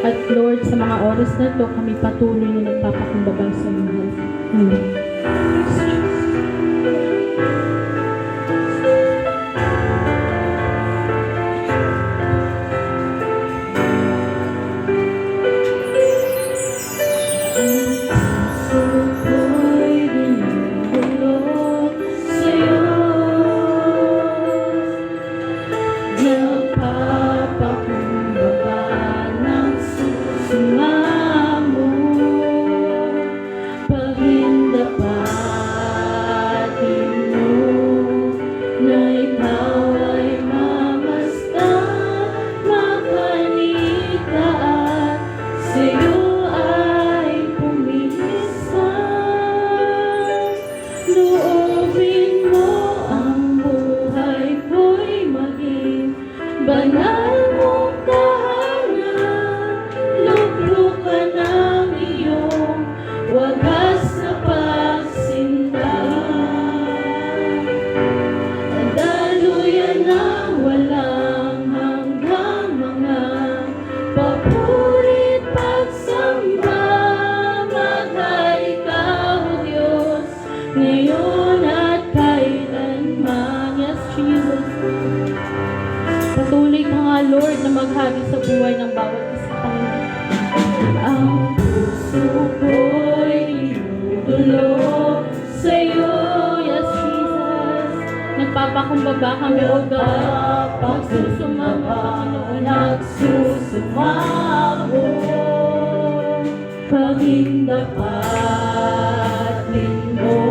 At Lord, sa mga oras na ito, kami patuloy na nagpapakumbaba sa iyo. Amen. Patuloy ka nga, Lord, na maghagi sa buhay ng bawat isa, Panginoon. Ang puso ko'y tinutulog sa'yo, yes, Jesus. Nagpapakumbaba kami, O God, pagsusumama, Panginoon. Nagsusumamo, pagindapatin mo,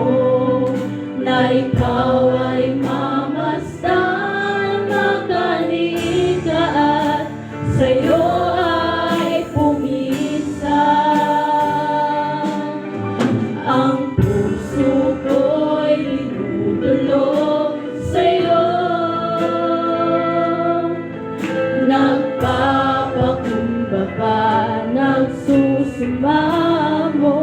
na ikaw ay mamasdan, magaling ka at sa'yo ay pumisan. Ang puso ko'y tinutulog sa'yo, nagpapakumbaba, nagsusumamo,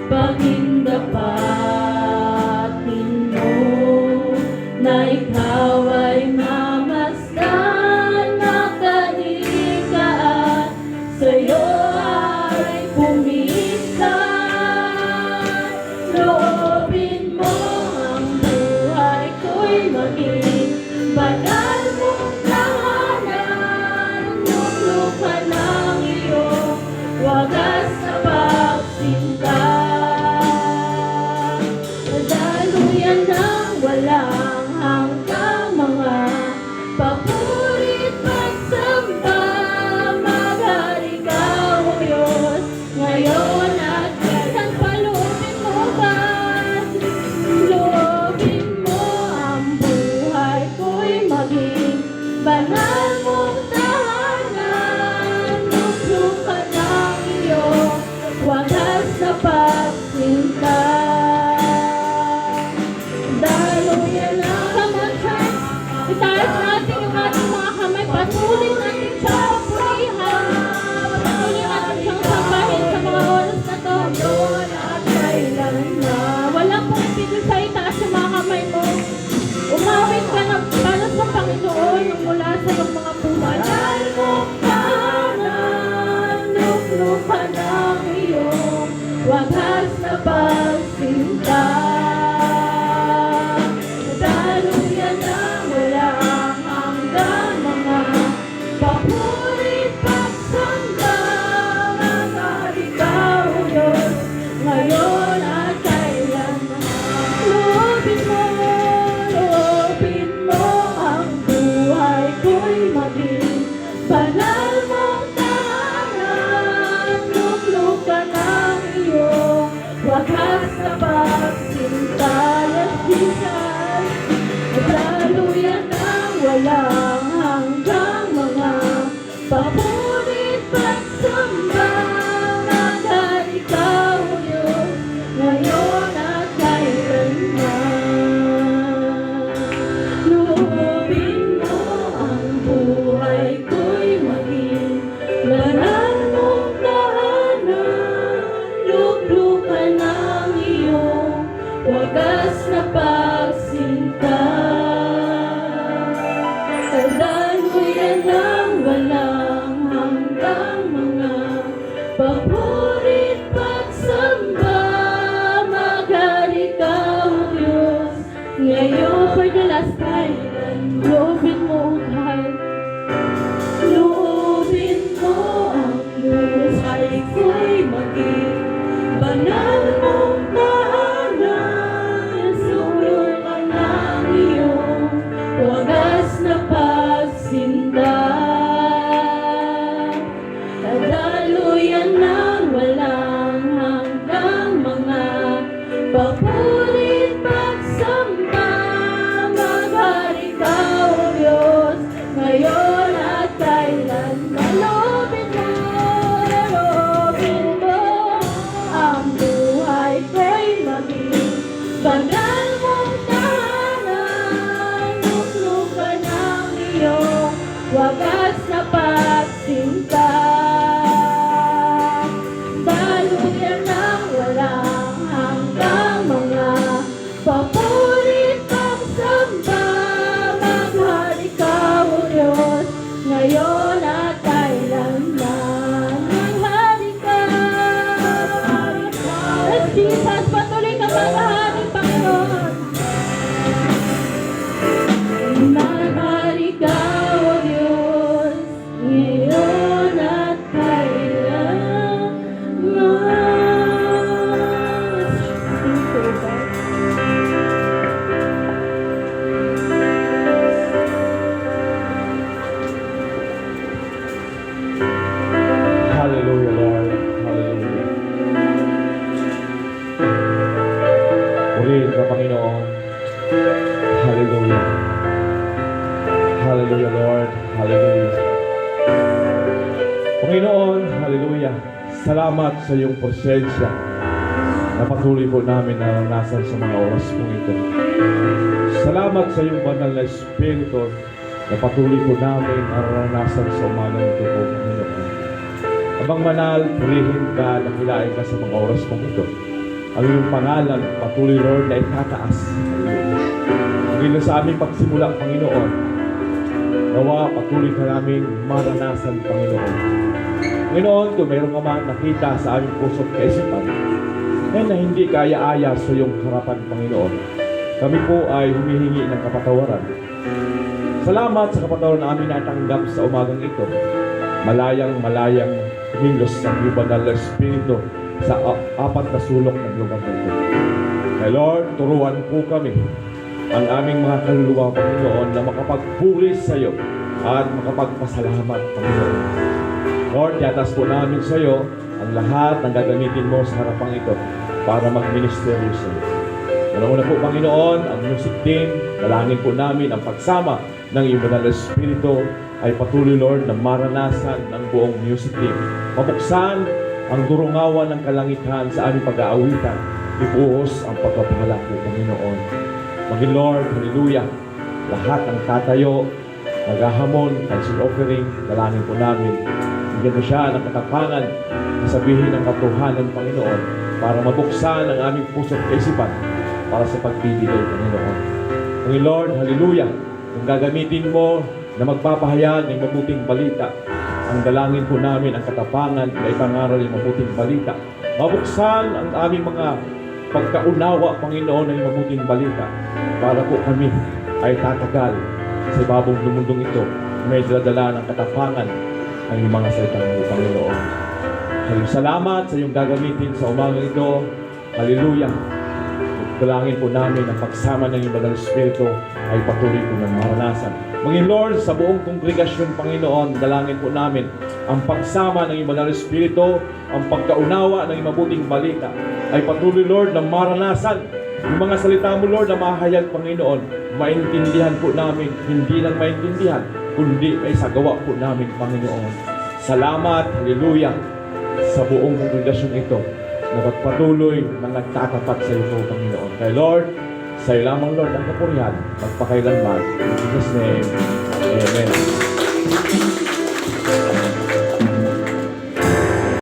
pagindapatin mo, na ikaw ay mamasdan, magaling ka at sa'yo ay pumisan. Loobin mo ang buhay ko'y maging banal mong tahanan, luklukan ng iyong wagas na pagsinta. Daluyan ng walang hanggang mga papurit pagsamba, maghari ka, O Diyos, ngayon at kailan. Palutin mo ba? Loobin mo ang buhay ko'y maging banal mong tahanan, luklukan ng iyong wagas na pagsinta. Daluyan na, come on, church. Itaas natin yung ating mga kamay. Patuloy natin siya purihan. Patuloy natin siyang sambahin sa mga oras na to. Ngayon at kailan na. Walang pong pito sa itaas yung mga kamay mo. Umawit ka na para sa Panginoon mula sa mga puwan. Banal mong tahanan, luklukan ng iyong wagas na pagsinta. Daluyan na walang hanggang mga papurit pagsamba, maghari ka, O Diyos, ngayon at kailanman. Loobin mo ang buhay ko'y maging banal mong tahanan, luklukan ng iyong wagas na pagsinta. Yes, Jesus. Daluyan ng walang hanggang mga papurit pagsamba, maghari ka, O Diyos, ngayon at kailanman. Loobin mo ang buhay ko'y maging banal mong tahanan, luklukan ng iyong wagas na pagsinta. Daluyan ng walang hanggang sinta. Daluyan ng walang hanggang mga paboritong samba. Maghari ka, O Diyos, ngayon at kailanman. Maghari ka. Let's Jesus, patuloy ka maghaharing Panginoon. Maghari ka, O Diyos, ngayon at kailanman. Sing to God. Hallelujah, Lord. Hallelujah. Purihin ka, Panginoon. Hallelujah. Hallelujah, Lord. Hallelujah. Panginoon, hallelujah. Salamat sa iyong presensya na patuloy po namin naranasan sa mga oras pong ito. Salamat sa iyong banal na Espiritu na patuloy po namin naranasan sa umaga ito po, Panginoon. Abang manal, purihin ka, nakilain ka sa mga oras pong ito. Ang iyong pangalan, patuloy, Lord, na itataas. Hanggang sa aming pagsimula, Panginoon, nawa patuloy ka namin maranasan, Panginoon. Panginoon, kung mayroon ka man nakita sa aming puso at kaisipan, na hindi kaya-aya sa iyong harapan, Panginoon, kami po ay humihingi ng kapatawaran. Salamat sa kapatawaran na aming natanggap sa umagang ito. Malayang kumilos sa iyong banal na Espiritu sa apat na sulok ng lugar na ito. Kaya Lord, turuan po kami ang aming mga kaluluwa, Panginoon, na makapagpuri sa iyo at makapagpasalamat, Panginoon. Lord, yatas po namin sa iyo ang lahat ng gagamitin mo sa harapang ito para mag-ministeryo sa iyo. Una po, Panginoon, ang music team, dalangin po namin ang pagsama ng iyong banal na Espiritu ay patuloy, Lord, na maranasan ng buong music team. Mabuksan ang durungawan ng kalangitan sa aming pag-aawitan. Ibuhos ang pagpapala po, Panginoon. Maging Lord, hallelujah, lahat ng tatayo, maghahamon, cancel offering, dalangin po namin. Bigyan mo siya ng katapangan, sabihin ng katuhanan, Panginoon, para mabuksan ang aming puso at kaisipan para sa pagbibigay, Panginoon. Maging Lord, hallelujah, kung gagamitin mo na magpapahayag ng mabuting balita, ang dalangin po namin ang katapangan na ipangaral ng mabuting balita. Mabuksan ang aming mga pagkaunawa, Panginoon, ng mabuting balita para po kami ay tatagal sa ibabong lumundong ito. May daladala ng katapangan ang iyong mga salitang mo, Panginoon. Salamat sa iyong gagamitin sa umagang ito. Hallelujah. Dalangin po namin ang pagsama ng iyong banal na Espiritu ay patuloy po ng maranasan. Maging Lord, sa buong kongregasyon, Panginoon, dalangin po namin ang pagsama ng iyong banal na Espiritu, ang pagkaunawa ng iyong mabuting balita ay patuloy, Lord, na maranasan. Yung mga salita mo, Lord, na mahayag, Panginoon, maintindihan po namin, hindi lang maintindihan, kundi may sagawa po namin, Panginoon. Salamat, hallelujah, sa buong kongregasyon ito na pagpatuloy na nagtatapat sa iyo, Panginoon. Kaya Lord, sa iyo lamang, Lord, ang kapurihan, magpakailanman. In Jesus' name, Amen.